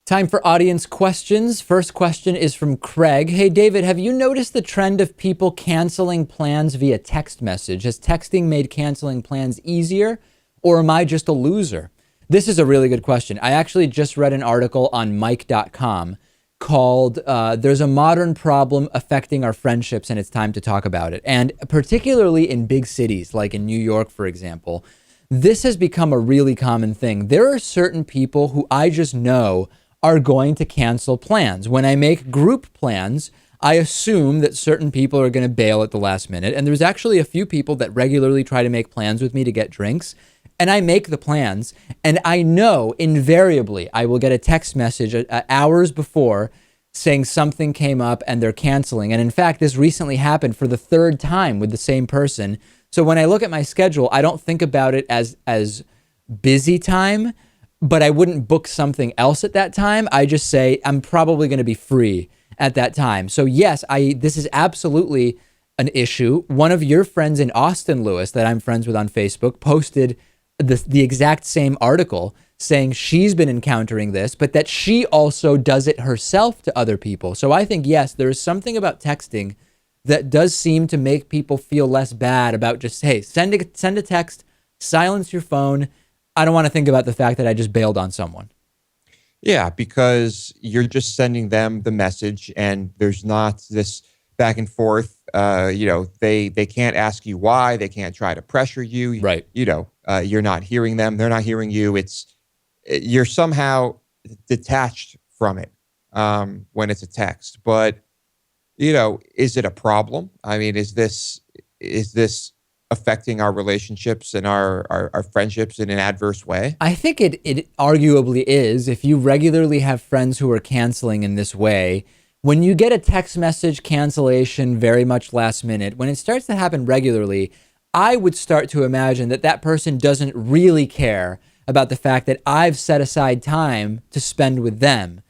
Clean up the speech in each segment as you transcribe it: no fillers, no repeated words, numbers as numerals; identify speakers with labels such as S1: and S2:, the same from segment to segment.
S1: Time for audience questions. First question is from Craig. Hey, David, have you noticed the trend of people canceling plans via text message? Has texting made canceling plans easier, or am I just a loser? This is a really good question. I actually just read an article on Mike.com called There's a Modern Problem Affecting Our Friendships and It's Time to Talk About It. And particularly in big cities, like in New York, for example, this has become a really common thing. There are certain people who I just know are going to cancel plans. When I make group plans, I assume that certain people are going to bail at the last minute. And there's actually a few people that regularly try to make plans with me to get drinks. And I make the plans, and I know invariably I will get a text message hours before saying something came up and they're canceling. And in fact, this recently happened for the third time with the same person. So when I look at my schedule, I don't think about it as busy time, but I wouldn't book something else at that time. I just say I'm probably going to be free at that time. So yes, this is absolutely an issue. One of your friends in Austin, Lewis, that I'm friends with on Facebook, posted the exact same article saying she's been encountering this, but that she also does it herself to other people. So I think, yes, there is something about texting that does seem to make people feel less bad about just, hey, send a text, silence your phone. I don't want to think about the fact that I just bailed on someone.
S2: Yeah, because you're just sending them the message and there's not this back and forth. They can't ask you why. They can't try to pressure you.
S1: Right.
S2: You're not hearing them. They're not hearing you. You're somehow detached from it when it's a text. But, is it a problem? I mean, is this affecting our relationships and our friendships in an adverse way?
S1: I think it arguably is. If you regularly have friends who are canceling in this way, when you get a text message cancellation very much last minute, when it starts to happen regularly, I would start to imagine that person doesn't really care about the fact that I've set aside time to spend with them.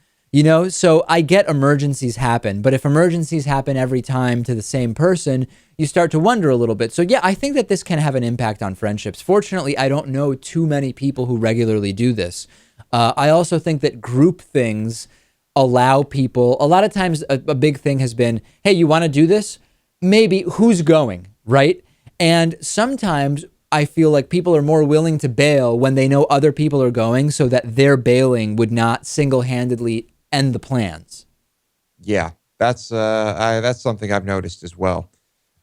S1: So I get emergencies happen, but if emergencies happen every time to the same person, you start to wonder a little bit. So yeah, I think that this can have an impact on friendships. Fortunately, I don't know too many people who regularly do this. I also think that group things allow people, a lot of times a big thing has been, hey, you want to do this? Maybe who's going, right? And sometimes I feel like people are more willing to bail when they know other people are going so that their bailing would not single-handedly end the plans.
S2: Yeah, that's something I've noticed as well.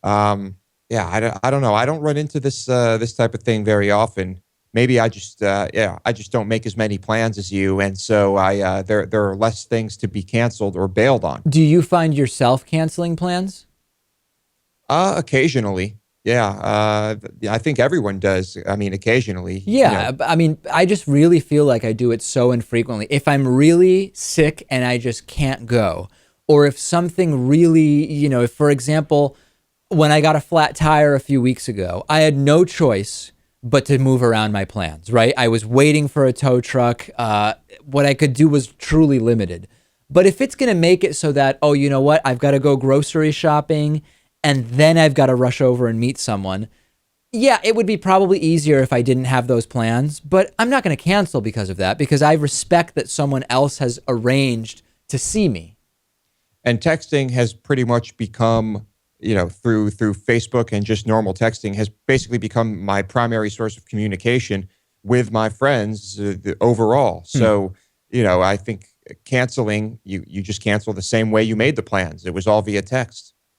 S2: I don't know. I don't run into this type of thing very often. Maybe I just don't make as many plans as you, and so there are less things to be canceled or bailed on.
S1: Do you find yourself canceling plans?
S2: Occasionally. Yeah, I think everyone does. I mean, occasionally.
S1: Yeah, I mean, I just really feel like I do it so infrequently. If I'm really sick and I just can't go, or if something really, if, for example, when I got a flat tire a few weeks ago, I had no choice but to move around my plans, right? I was waiting for a tow truck. What I could do was truly limited. But if it's going to make it so that, oh, you know what, I've got to go grocery shopping and then I've got to rush over and meet someone. Yeah, it would be probably easier if I didn't have those plans, but I'm not going to cancel because of that, because I respect that someone else has arranged to see me.
S2: And texting has pretty much become, through Facebook and just normal texting has basically become my primary source of communication with my friends overall. So, I think canceling, you just cancel the same way you made the plans. It was all via text.